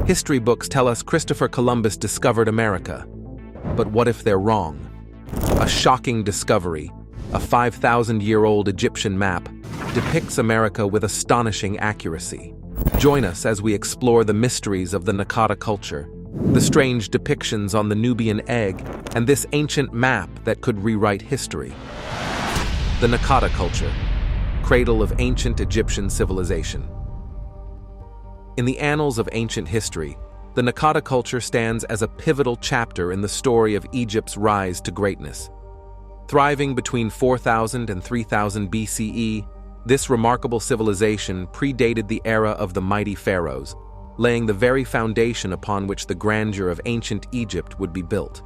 History books tell us Christopher Columbus discovered America. But what if they're wrong? A shocking discovery, a 5,000-year-old Egyptian map, depicts America with astonishing accuracy. Join us as we explore the mysteries of the Naqada culture, the strange depictions on the Nubian Egg, and this ancient map that could rewrite history. The Naqada culture, cradle of ancient Egyptian civilization. In the annals of ancient history, the Naqada culture stands as a pivotal chapter in the story of Egypt's rise to greatness. Thriving between 4000 and 3000 BCE, this remarkable civilization predated the era of the mighty pharaohs, laying the very foundation upon which the grandeur of ancient Egypt would be built.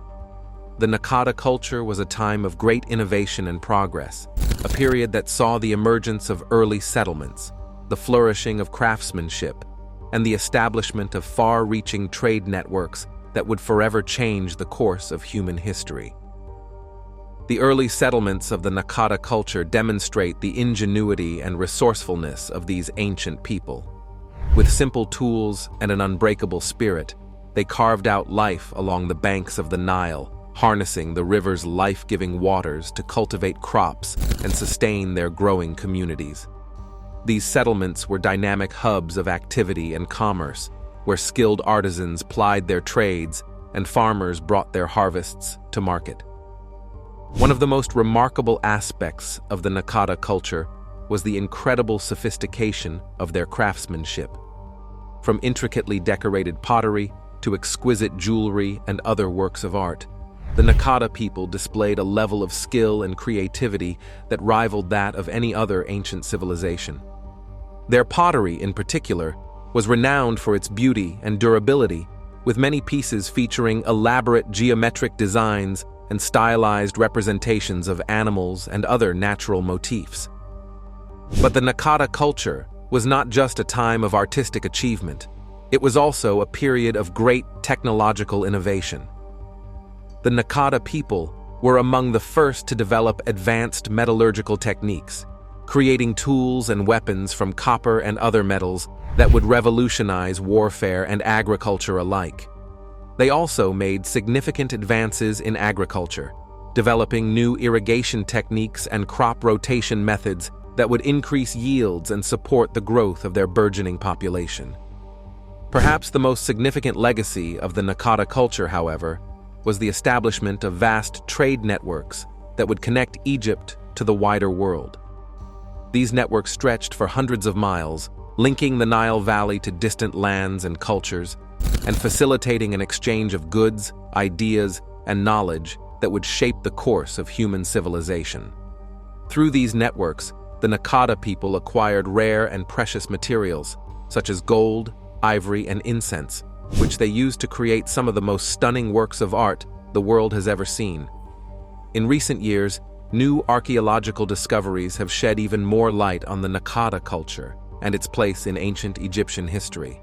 The Naqada culture was a time of great innovation and progress, a period that saw the emergence of early settlements, the flourishing of craftsmanship, and the establishment of far-reaching trade networks that would forever change the course of human history. The early settlements of the Naqada culture demonstrate the ingenuity and resourcefulness of these ancient people. With simple tools and an unbreakable spirit, they carved out life along the banks of the Nile, harnessing the river's life-giving waters to cultivate crops and sustain their growing communities. These settlements were dynamic hubs of activity and commerce, where skilled artisans plied their trades and farmers brought their harvests to market. One of the most remarkable aspects of the Naqada culture was the incredible sophistication of their craftsmanship. From intricately decorated pottery to exquisite jewelry and other works of art, the Naqada people displayed a level of skill and creativity that rivaled that of any other ancient civilization. Their pottery, in particular, was renowned for its beauty and durability, with many pieces featuring elaborate geometric designs and stylized representations of animals and other natural motifs. But the Naqada culture was not just a time of artistic achievement, it was also a period of great technological innovation. The Naqada people were among the first to develop advanced metallurgical techniques, creating tools and weapons from copper and other metals that would revolutionize warfare and agriculture alike. They also made significant advances in agriculture, developing new irrigation techniques and crop rotation methods that would increase yields and support the growth of their burgeoning population. Perhaps the most significant legacy of the Naqada culture, however, was the establishment of vast trade networks that would connect Egypt to the wider world. These networks stretched for hundreds of miles, linking the Nile Valley to distant lands and cultures, and facilitating an exchange of goods, ideas, and knowledge that would shape the course of human civilization. Through these networks, the Naqada people acquired rare and precious materials, such as gold, ivory, and incense, which they used to create some of the most stunning works of art the world has ever seen. In recent years, new archaeological discoveries have shed even more light on the Naqada culture and its place in ancient Egyptian history.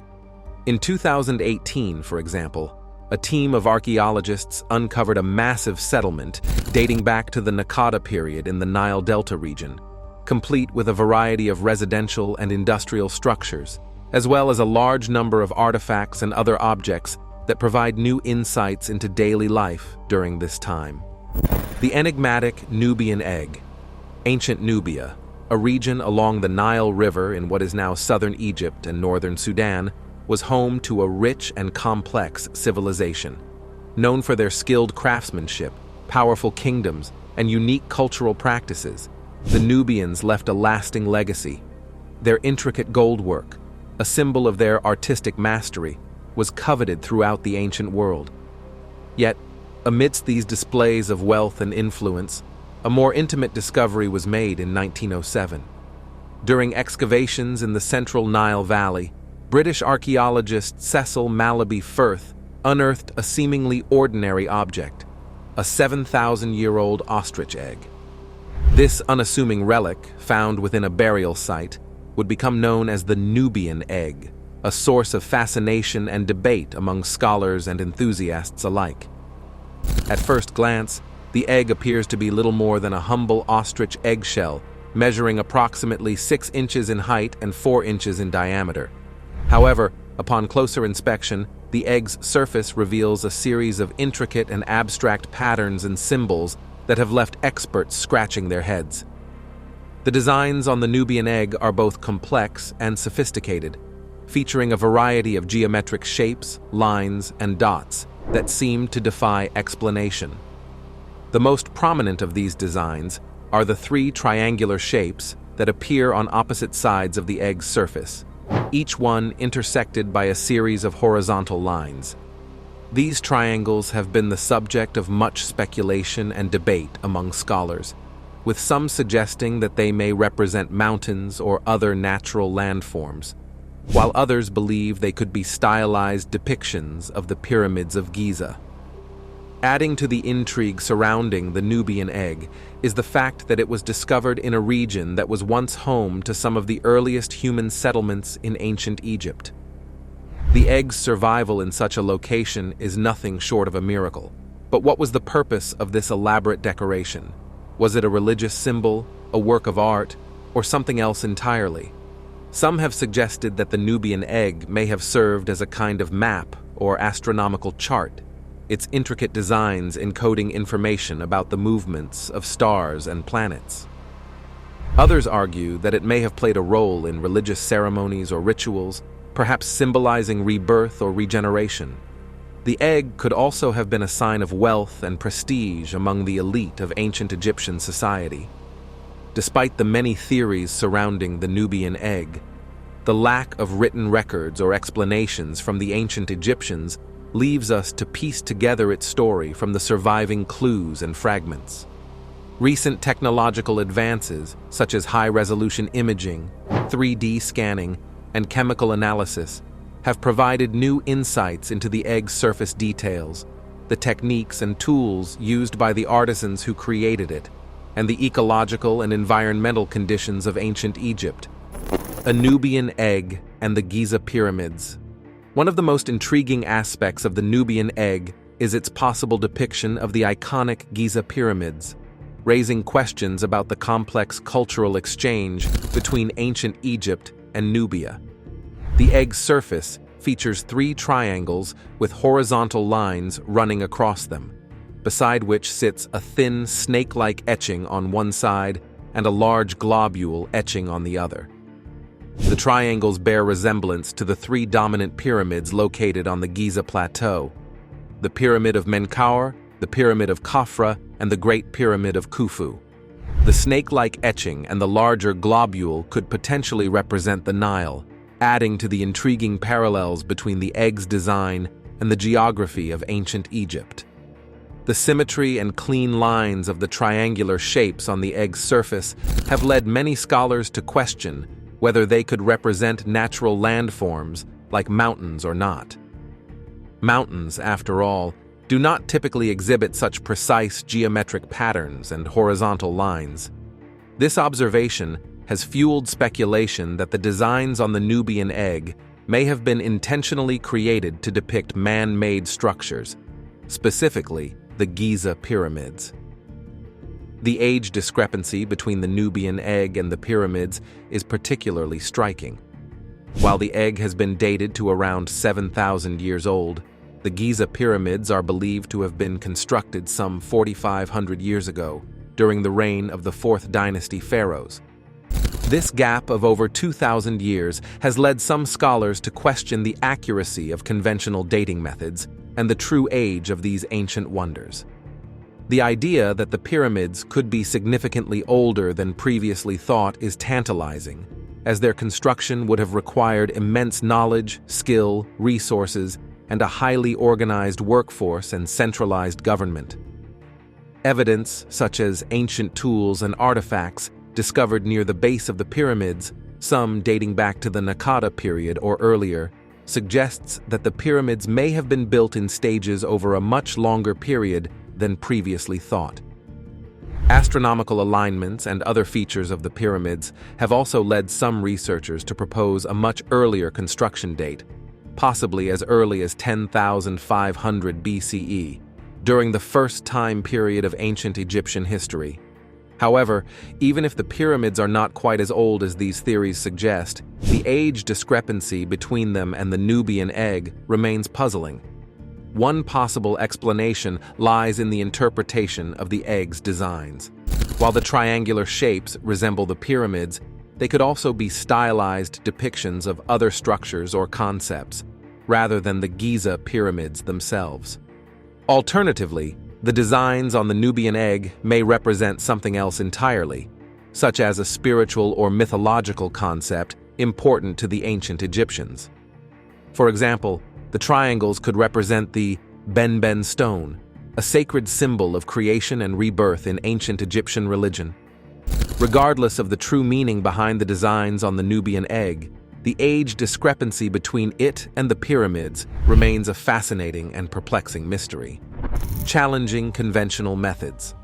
In 2018, for example, a team of archaeologists uncovered a massive settlement dating back to the Naqada period in the Nile Delta region, complete with a variety of residential and industrial structures, as well as a large number of artifacts and other objects that provide new insights into daily life during this time. The enigmatic Nubian Egg. Ancient Nubia, a region along the Nile River in what is now southern Egypt and northern Sudan, was home to a rich and complex civilization. Known for their skilled craftsmanship, powerful kingdoms, and unique cultural practices, the Nubians left a lasting legacy. Their intricate goldwork, a symbol of their artistic mastery, was coveted throughout the ancient world. Yet, amidst these displays of wealth and influence, a more intimate discovery was made in 1907. During excavations in the central Nile Valley, British archaeologist Cecil Mallaby Firth unearthed a seemingly ordinary object, a 7,000-year-old ostrich egg. This unassuming relic, found within a burial site, would become known as the Nubian Egg, a source of fascination and debate among scholars and enthusiasts alike. At first glance, the egg appears to be little more than a humble ostrich eggshell, measuring approximately 6 inches in height and 4 inches in diameter. However, Upon closer inspection, the egg's surface reveals a series of intricate and abstract patterns and symbols that have left experts scratching their heads. The designs on the Nubian egg are both complex and sophisticated, featuring a variety of geometric shapes, lines, and dots that seem to defy explanation. The most prominent of these designs are the three triangular shapes that appear on opposite sides of the egg's surface, each one intersected by a series of horizontal lines. These triangles have been the subject of much speculation and debate among scholars, with some suggesting that they may represent mountains or other natural landforms, while others believe they could be stylized depictions of the pyramids of Giza. Adding to the intrigue surrounding the Nubian egg is the fact that it was discovered in a region that was once home to some of the earliest human settlements in ancient Egypt. The egg's survival in such a location is nothing short of a miracle. But what was the purpose of this elaborate decoration? Was it a religious symbol, a work of art, or something else entirely? Some have suggested that the Nubian egg may have served as a kind of map or astronomical chart, its intricate designs encoding information about the movements of stars and planets. Others argue that it may have played a role in religious ceremonies or rituals, perhaps symbolizing rebirth or regeneration. The egg could also have been a sign of wealth and prestige among the elite of ancient Egyptian society. Despite the many theories surrounding the Nubian egg, the lack of written records or explanations from the ancient Egyptians leaves us to piece together its story from the surviving clues and fragments. Recent technological advances, such as high-resolution imaging, 3D scanning, and chemical analysis, have provided new insights into the egg's surface details, the techniques and tools used by the artisans who created it, and the ecological and environmental conditions of ancient Egypt. A Nubian egg and the Giza pyramids. One of the most intriguing aspects of the Nubian egg is its possible depiction of the iconic Giza pyramids, raising questions about the complex cultural exchange between ancient Egypt and Nubia. The egg's surface features three triangles with horizontal lines running across them, beside which sits a thin snake-like etching on one side and a large globule etching on the other. The triangles bear resemblance to the three dominant pyramids located on the Giza Plateau: the Pyramid of Menkaure, the Pyramid of Khafra, and the Great Pyramid of Khufu. The snake-like etching and the larger globule could potentially represent the Nile, adding to the intriguing parallels between the egg's design and the geography of ancient Egypt. The symmetry and clean lines of the triangular shapes on the egg's surface have led many scholars to question whether they could represent natural landforms like mountains or not. Mountains, after all, do not typically exhibit such precise geometric patterns and horizontal lines. This observation has fueled speculation that the designs on the Nubian egg may have been intentionally created to depict man-made structures, specifically the Giza pyramids. The age discrepancy between the Nubian egg and the pyramids is particularly striking. While the egg has been dated to around 7,000 years old, the Giza pyramids are believed to have been constructed some 4,500 years ago, during the reign of the 4th dynasty pharaohs. This gap of over 2,000 years has led some scholars to question the accuracy of conventional dating methods and the true age of these ancient wonders. The idea that the pyramids could be significantly older than previously thought is tantalizing, as their construction would have required immense knowledge, skill, resources, and a highly organized workforce and centralized government. Evidence, such as ancient tools and artifacts discovered near the base of the pyramids, some dating back to the Naqada period or earlier, suggests that the pyramids may have been built in stages over a much longer period than previously thought. Astronomical alignments and other features of the pyramids have also led some researchers to propose a much earlier construction date, possibly as early as 10,500 BCE, during the first time period of ancient Egyptian history. However, even if the pyramids are not quite as old as these theories suggest, the age discrepancy between them and the Nubian egg remains puzzling. One possible explanation lies in the interpretation of the egg's designs. While the triangular shapes resemble the pyramids, they could also be stylized depictions of other structures or concepts, rather than the Giza pyramids themselves. Alternatively, the designs on the Nubian egg may represent something else entirely, such as a spiritual or mythological concept important to the ancient Egyptians. For example, the triangles could represent the Ben stone, a sacred symbol of creation and rebirth in ancient Egyptian religion. Regardless of the true meaning behind the designs on the Nubian egg, the age discrepancy between it and the pyramids remains a fascinating and perplexing mystery. Challenging conventional methods.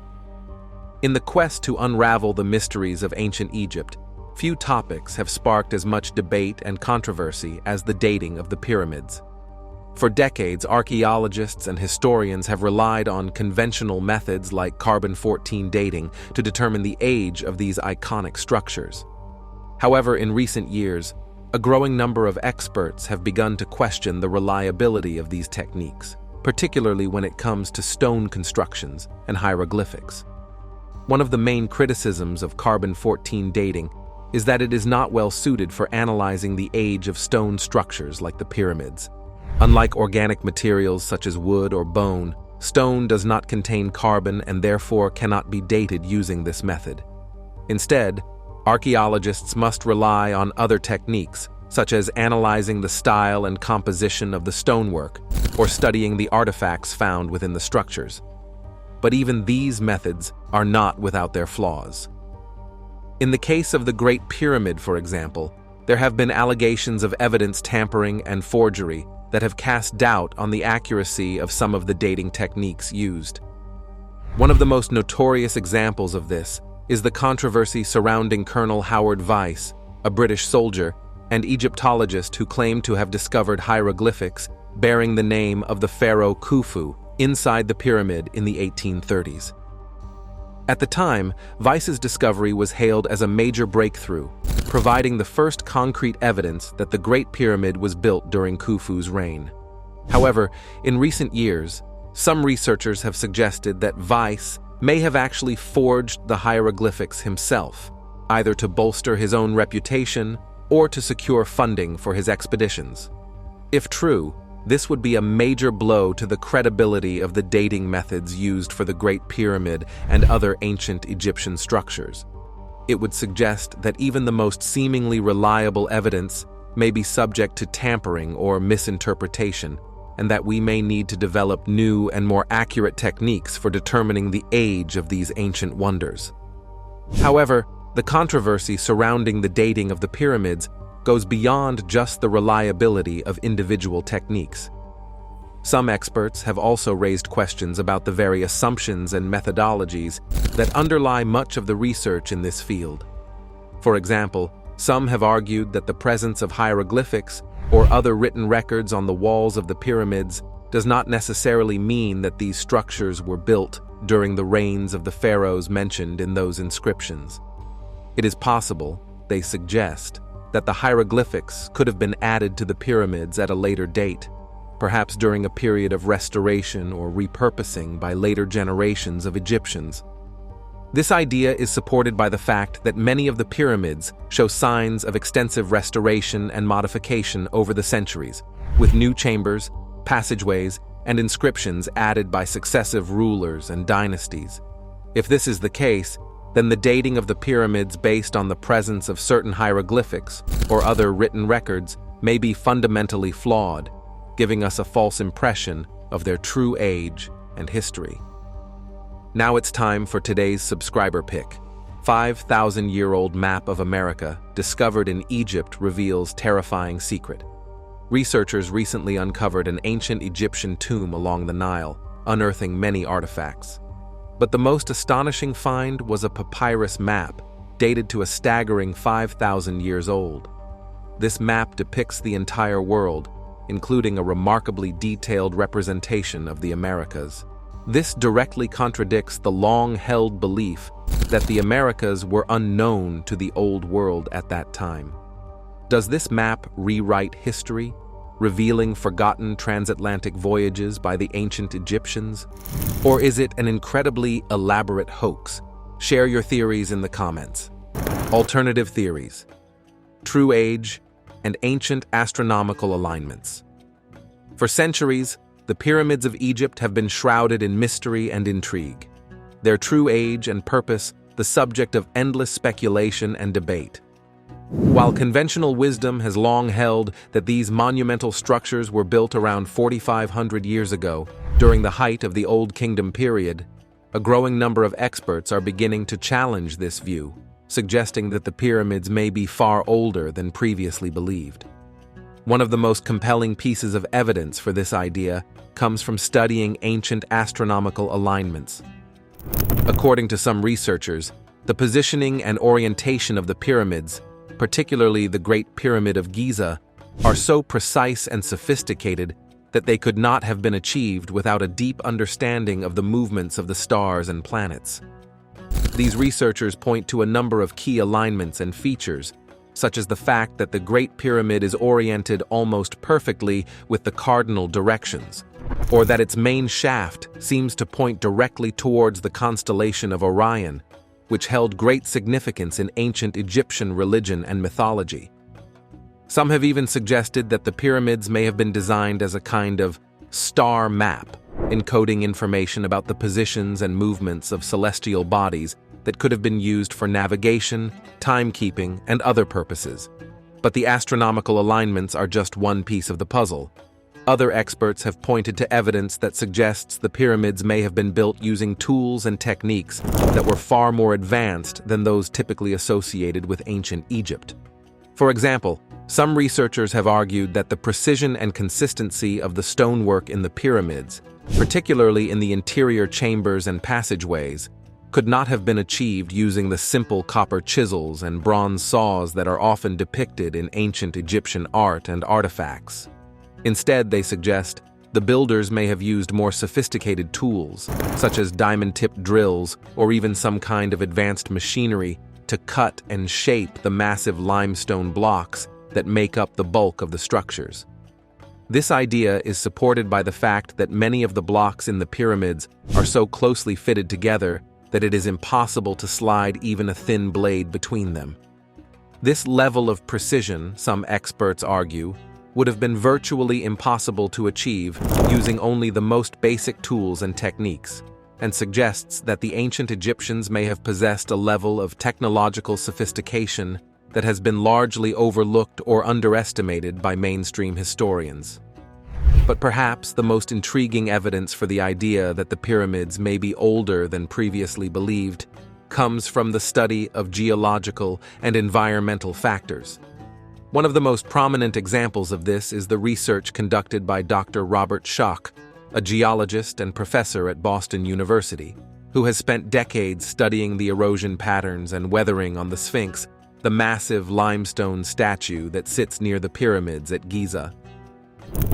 In the quest to unravel the mysteries of ancient Egypt, few topics have sparked as much debate and controversy as the dating of the pyramids. For decades, archaeologists and historians have relied on conventional methods like carbon-14 dating to determine the age of these iconic structures. However, in recent years, a growing number of experts have begun to question the reliability of these techniques, particularly when it comes to stone constructions and hieroglyphics. One of the main criticisms of carbon-14 dating is that it is not well suited for analyzing the age of stone structures like the pyramids. Unlike organic materials such as wood or bone, stone does not contain carbon and therefore cannot be dated using this method. Instead, archaeologists must rely on other techniques, such as analyzing the style and composition of the stonework or studying the artifacts found within the structures. But even these methods are not without their flaws. In the case of the Great Pyramid, for example, there have been allegations of evidence tampering and forgery that have cast doubt on the accuracy of some of the dating techniques used. One of the most notorious examples of this is the controversy surrounding Colonel Howard Vyse, a British soldier and Egyptologist who claimed to have discovered hieroglyphics bearing the name of the pharaoh Khufu inside the pyramid in the 1830s. At the time, Vyse's discovery was hailed as a major breakthrough, providing the first concrete evidence that the Great Pyramid was built during Khufu's reign. However, in recent years, some researchers have suggested that Vyse may have actually forged the hieroglyphics himself, either to bolster his own reputation or to secure funding for his expeditions. If true, this would be a major blow to the credibility of the dating methods used for the Great Pyramid and other ancient Egyptian structures. It would suggest that even the most seemingly reliable evidence may be subject to tampering or misinterpretation, and that we may need to develop new and more accurate techniques for determining the age of these ancient wonders. However, the controversy surrounding the dating of the pyramids goes beyond just the reliability of individual techniques. Some experts have also raised questions about the very assumptions and methodologies that underlie much of the research in this field. For example, some have argued that the presence of hieroglyphics or other written records on the walls of the pyramids does not necessarily mean that these structures were built during the reigns of the pharaohs mentioned in those inscriptions. It is possible, they suggest, that the hieroglyphics could have been added to the pyramids at a later date, perhaps during a period of restoration or repurposing by later generations of Egyptians. This idea is supported by the fact that many of the pyramids show signs of extensive restoration and modification over the centuries, with new chambers, passageways, and inscriptions added by successive rulers and dynasties. If this is the case, then the dating of the pyramids based on the presence of certain hieroglyphics or other written records may be fundamentally flawed, giving us a false impression of their true age and history. Now it's time for today's subscriber pick. 5,000-year-old map of America discovered in Egypt reveals terrifying secret. Researchers recently uncovered an ancient Egyptian tomb along the Nile, unearthing many artifacts. But the most astonishing find was a papyrus map dated to a staggering 5,000 years old. This map depicts the entire world, including a remarkably detailed representation of the Americas. This directly contradicts the long-held belief that the Americas were unknown to the Old World at that time. Does this map rewrite history, revealing forgotten transatlantic voyages by the ancient Egyptians? Or is it an incredibly elaborate hoax? Share your theories in the comments. Alternative theories: true age and ancient astronomical alignments. For centuries, the pyramids of Egypt have been shrouded in mystery and intrigue. Their true age and purpose the subject of endless speculation and debate. While conventional wisdom has long held that these monumental structures were built around 4,500 years ago, during the height of the Old Kingdom period, a growing number of experts are beginning to challenge this view, suggesting that the pyramids may be far older than previously believed. One of the most compelling pieces of evidence for this idea comes from studying ancient astronomical alignments. According to some researchers, the positioning and orientation of the pyramids, particularly the Great Pyramid of Giza, are so precise and sophisticated that they could not have been achieved without a deep understanding of the movements of the stars and planets. These researchers point to a number of key alignments and features, such as the fact that the Great Pyramid is oriented almost perfectly with the cardinal directions, or that its main shaft seems to point directly towards the constellation of Orion, which held great significance in ancient Egyptian religion and mythology. Some have even suggested that the pyramids may have been designed as a kind of star map, encoding information about the positions and movements of celestial bodies that could have been used for navigation, timekeeping, and other purposes. But the astronomical alignments are just one piece of the puzzle. Other experts have pointed to evidence that suggests the pyramids may have been built using tools and techniques that were far more advanced than those typically associated with ancient Egypt. For example, some researchers have argued that the precision and consistency of the stonework in the pyramids, particularly in the interior chambers and passageways, could not have been achieved using the simple copper chisels and bronze saws that are often depicted in ancient Egyptian art and artifacts. Instead, they suggest, the builders may have used more sophisticated tools, such as diamond-tipped drills or even some kind of advanced machinery to cut and shape the massive limestone blocks that make up the bulk of the structures. This idea is supported by the fact that many of the blocks in the pyramids are so closely fitted together that it is impossible to slide even a thin blade between them. This level of precision, some experts argue, would have been virtually impossible to achieve using only the most basic tools and techniques, and suggests that the ancient Egyptians may have possessed a level of technological sophistication that has been largely overlooked or underestimated by mainstream historians. But perhaps the most intriguing evidence for the idea that the pyramids may be older than previously believed comes from the study of geological and environmental factors. One of the most prominent examples of this is the research conducted by Dr. Robert Schoch, a geologist and professor at Boston University, who has spent decades studying the erosion patterns and weathering on the Sphinx, the massive limestone statue that sits near the pyramids at Giza.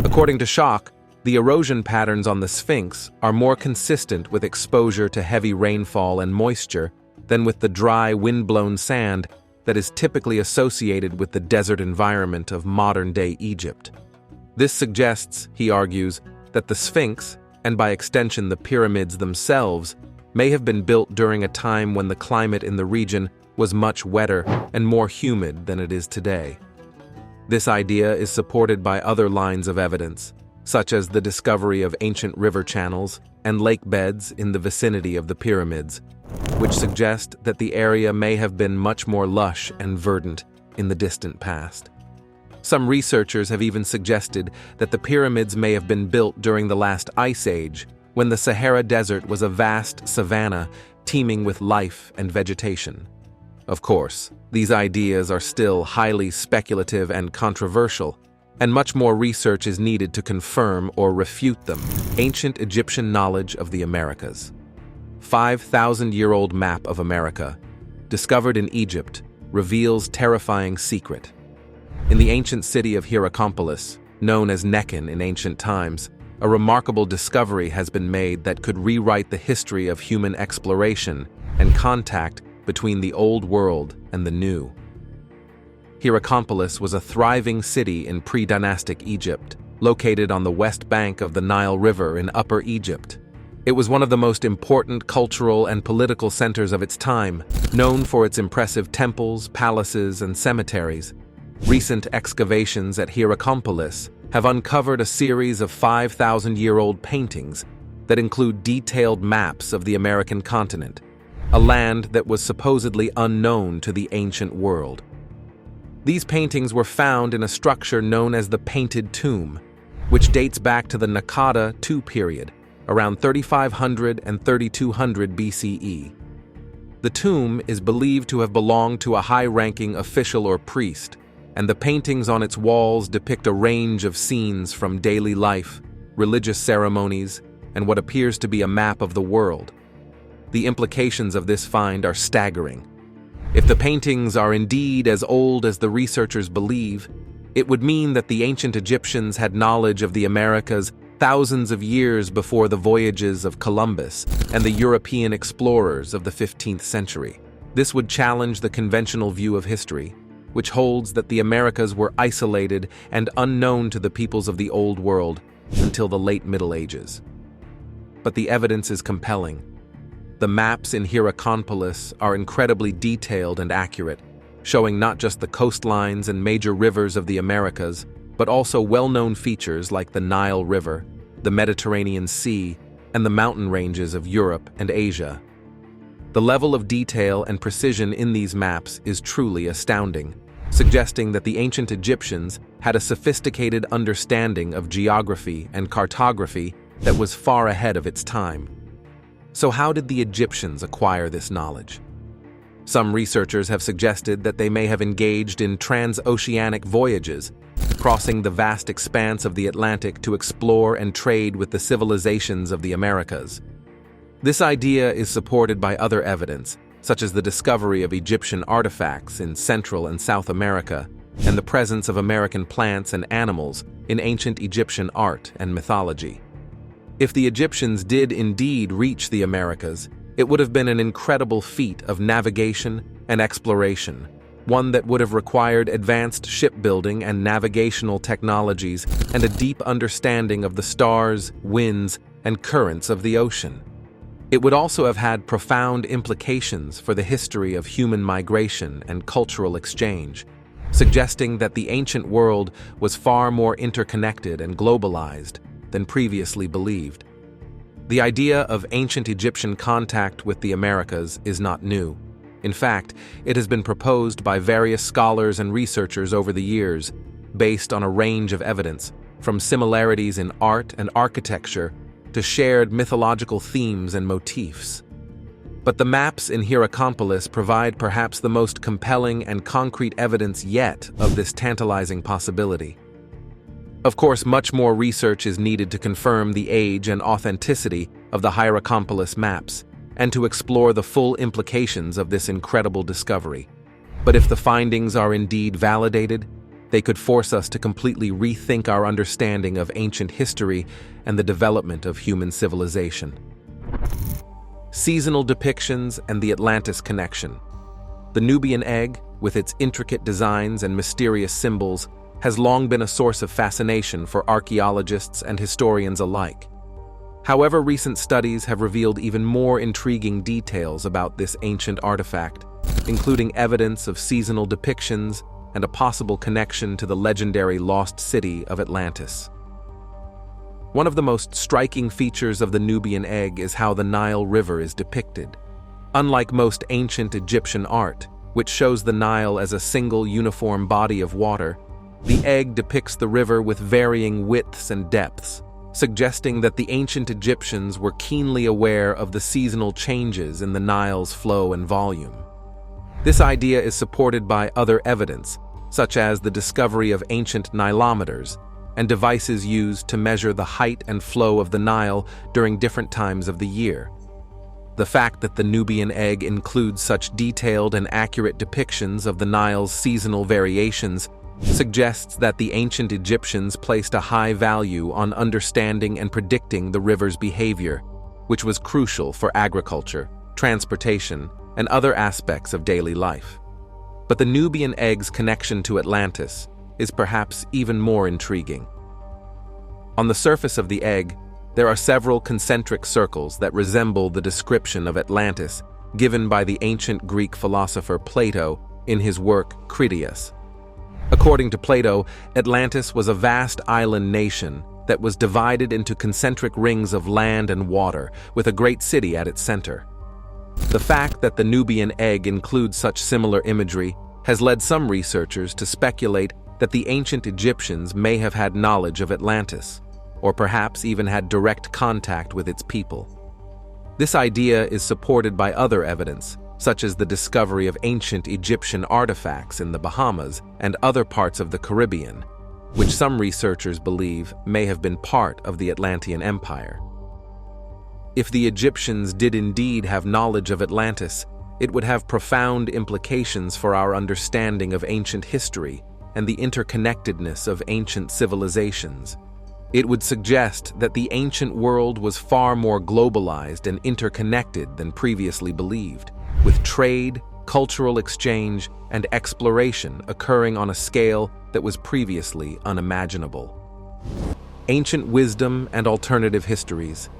According to Schoch, the erosion patterns on the Sphinx are more consistent with exposure to heavy rainfall and moisture than with the dry, wind-blown sand that is typically associated with the desert environment of modern-day Egypt. This suggests, he argues, that the Sphinx, and by extension the pyramids themselves, may have been built during a time when the climate in the region was much wetter and more humid than it is today. This idea is supported by other lines of evidence, such as the discovery of ancient river channels and lake beds in the vicinity of the pyramids, which suggest that the area may have been much more lush and verdant in the distant past. Some researchers have even suggested that the pyramids may have been built during the last ice age, when the Sahara Desert was a vast savanna teeming with life and vegetation. Of course, these ideas are still highly speculative and controversial, and much more research is needed to confirm or refute them. Ancient Egyptian knowledge of the Americas. 5,000-year-old map of America, discovered in Egypt, reveals terrifying secret. In the ancient city of Hierakonpolis, known as Nekhen in ancient times, a remarkable discovery has been made that could rewrite the history of human exploration and contact between the old world and the new. Hierakonpolis was a thriving city in pre-dynastic Egypt, located on the west bank of the Nile River in Upper Egypt. It was one of the most important cultural and political centers of its time, known for its impressive temples, palaces, and cemeteries. Recent excavations at Hierakonpolis have uncovered a series of 5,000-year-old paintings that include detailed maps of the American continent, a land that was supposedly unknown to the ancient world. These paintings were found in a structure known as the Painted Tomb, which dates back to the Naqada Culture period, around 3500 and 3200 BCE. The tomb is believed to have belonged to a high-ranking official or priest, and the paintings on its walls depict a range of scenes from daily life, religious ceremonies, and what appears to be a map of the world. The implications of this find are staggering. If the paintings are indeed as old as the researchers believe, it would mean that the ancient Egyptians had knowledge of the Americas thousands of years before the voyages of Columbus and the European explorers of the 15th century. This would challenge the conventional view of history, which holds that the Americas were isolated and unknown to the peoples of the Old World until the late Middle Ages. But the evidence is compelling. The maps in Hierakonpolis are incredibly detailed and accurate, showing not just the coastlines and major rivers of the Americas, but also well-known features like the Nile River, the Mediterranean Sea, and the mountain ranges of Europe and Asia. The level of detail and precision in these maps is truly astounding, suggesting that the ancient Egyptians had a sophisticated understanding of geography and cartography that was far ahead of its time. So how did the Egyptians acquire this knowledge? Some researchers have suggested that they may have engaged in transoceanic voyages, crossing the vast expanse of the Atlantic to explore and trade with the civilizations of the Americas. This idea is supported by other evidence, such as the discovery of Egyptian artifacts in Central and South America, and the presence of American plants and animals in ancient Egyptian art and mythology. If the Egyptians did indeed reach the Americas, it would have been an incredible feat of navigation and exploration, one that would have required advanced shipbuilding and navigational technologies and a deep understanding of the stars, winds, and currents of the ocean. It would also have had profound implications for the history of human migration and cultural exchange, suggesting that the ancient world was far more interconnected and globalized than previously believed. The idea of ancient Egyptian contact with the Americas is not new. In fact, it has been proposed by various scholars and researchers over the years, based on a range of evidence, from similarities in art and architecture to shared mythological themes and motifs. But the maps in Hierakonpolis provide perhaps the most compelling and concrete evidence yet of this tantalizing possibility. Of course, much more research is needed to confirm the age and authenticity of the Hierakonpolis maps, and to explore the full implications of this incredible discovery. But if the findings are indeed validated, they could force us to completely rethink our understanding of ancient history and the development of human civilization. Seasonal depictions and the Atlantis connection. The Nubian egg, with its intricate designs and mysterious symbols, has long been a source of fascination for archaeologists and historians alike. However, recent studies have revealed even more intriguing details about this ancient artifact, including evidence of seasonal depictions and a possible connection to the legendary lost city of Atlantis. One of the most striking features of the Nubian egg is how the Nile River is depicted. Unlike most ancient Egyptian art, which shows the Nile as a single uniform body of water, the egg depicts the river with varying widths and depths, suggesting that the ancient Egyptians were keenly aware of the seasonal changes in the Nile's flow and volume. This idea is supported by other evidence, such as the discovery of ancient nilometers and devices used to measure the height and flow of the Nile during different times of the year. The fact that the Nubian egg includes such detailed and accurate depictions of the Nile's seasonal variations suggests that the ancient Egyptians placed a high value on understanding and predicting the river's behavior, which was crucial for agriculture, transportation, and other aspects of daily life. But the Nubian Egg's connection to Atlantis is perhaps even more intriguing. On the surface of the egg, there are several concentric circles that resemble the description of Atlantis given by the ancient Greek philosopher Plato in his work Critias. According to Plato, Atlantis was a vast island nation that was divided into concentric rings of land and water, with a great city at its center. The fact that the Nubian Egg includes such similar imagery has led some researchers to speculate that the ancient Egyptians may have had knowledge of Atlantis, or perhaps even had direct contact with its people. This idea is supported by other evidence, such as the discovery of ancient Egyptian artifacts in the Bahamas and other parts of the Caribbean, which some researchers believe may have been part of the Atlantean Empire. If the Egyptians did indeed have knowledge of Atlantis, it would have profound implications for our understanding of ancient history and the interconnectedness of ancient civilizations. It would suggest that the ancient world was far more globalized and interconnected than previously believed, with trade, cultural exchange, and exploration occurring on a scale that was previously unimaginable. Ancient wisdom and alternative histories.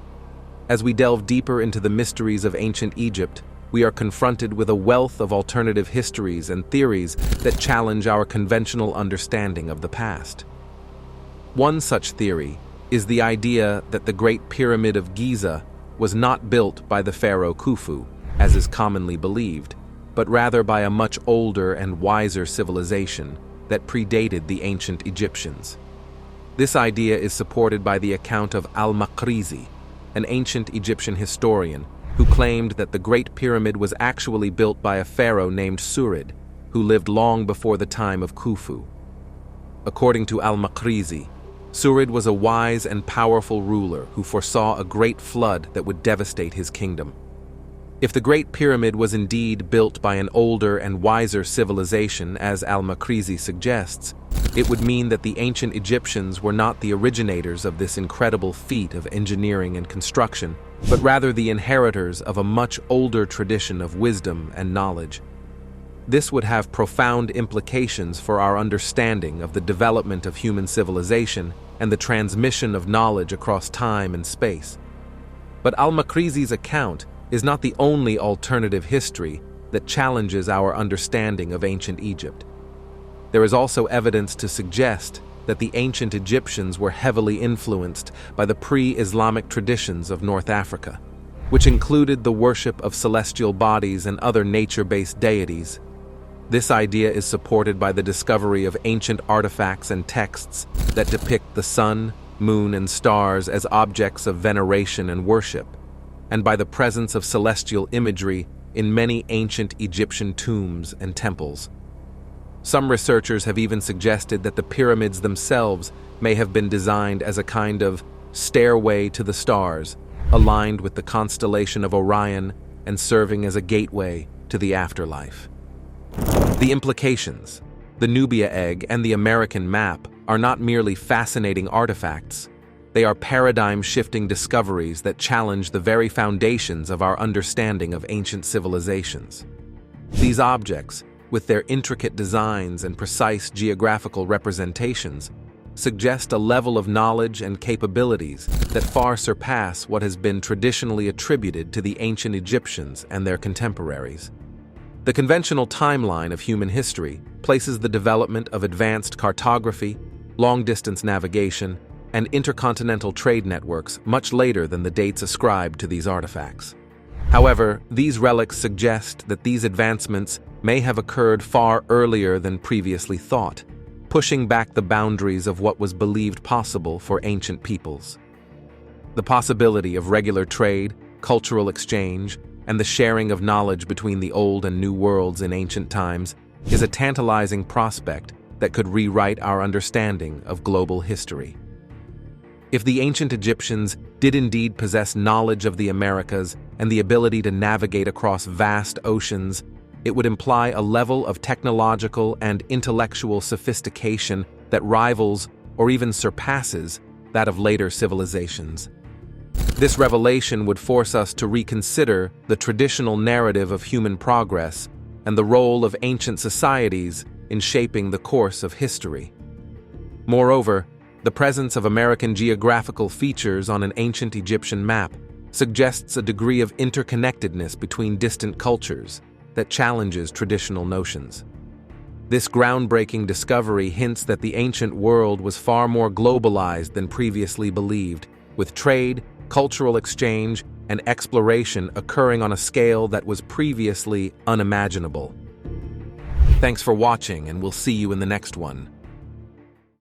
As we delve deeper into the mysteries of ancient Egypt, we are confronted with a wealth of alternative histories and theories that challenge our conventional understanding of the past. One such theory is the idea that the Great Pyramid of Giza was not built by the pharaoh Khufu, as is commonly believed, but rather by a much older and wiser civilization that predated the ancient Egyptians. This idea is supported by the account of al-Maqrizi, an ancient Egyptian historian who claimed that the Great Pyramid was actually built by a pharaoh named Surid, who lived long before the time of Khufu. According to al-Maqrizi, Surid was a wise and powerful ruler who foresaw a great flood that would devastate his kingdom. If the Great Pyramid was indeed built by an older and wiser civilization, as al-Maqrizi suggests, it would mean that the ancient Egyptians were not the originators of this incredible feat of engineering and construction, but rather the inheritors of a much older tradition of wisdom and knowledge. This would have profound implications for our understanding of the development of human civilization and the transmission of knowledge across time and space. But al-Maqrizi's account is not the only alternative history that challenges our understanding of ancient Egypt. There is also evidence to suggest that the ancient Egyptians were heavily influenced by the pre-Islamic traditions of North Africa, which included the worship of celestial bodies and other nature-based deities. This idea is supported by the discovery of ancient artifacts and texts that depict the sun, moon, and stars as objects of veneration and worship, and by the presence of celestial imagery in many ancient Egyptian tombs and temples. Some researchers have even suggested that the pyramids themselves may have been designed as a kind of stairway to the stars, aligned with the constellation of Orion and serving as a gateway to the afterlife. The implications, the Nubian Egg and the American map, are not merely fascinating artifacts. They are paradigm-shifting discoveries that challenge the very foundations of our understanding of ancient civilizations. These objects, with their intricate designs and precise geographical representations, suggest a level of knowledge and capabilities that far surpass what has been traditionally attributed to the ancient Egyptians and their contemporaries. The conventional timeline of human history places the development of advanced cartography, long-distance navigation, and intercontinental trade networks much later than the dates ascribed to these artifacts. However, these relics suggest that these advancements may have occurred far earlier than previously thought, pushing back the boundaries of what was believed possible for ancient peoples. The possibility of regular trade, cultural exchange, and the sharing of knowledge between the old and new worlds in ancient times is a tantalizing prospect that could rewrite our understanding of global history. If the ancient Egyptians did indeed possess knowledge of the Americas and the ability to navigate across vast oceans, it would imply a level of technological and intellectual sophistication that rivals or even surpasses that of later civilizations. This revelation would force us to reconsider the traditional narrative of human progress and the role of ancient societies in shaping the course of history. Moreover, the presence of American geographical features on an ancient Egyptian map suggests a degree of interconnectedness between distant cultures that challenges traditional notions. This groundbreaking discovery hints that the ancient world was far more globalized than previously believed, with trade, cultural exchange, and exploration occurring on a scale that was previously unimaginable. Thanks for watching, and we'll see you in the next one.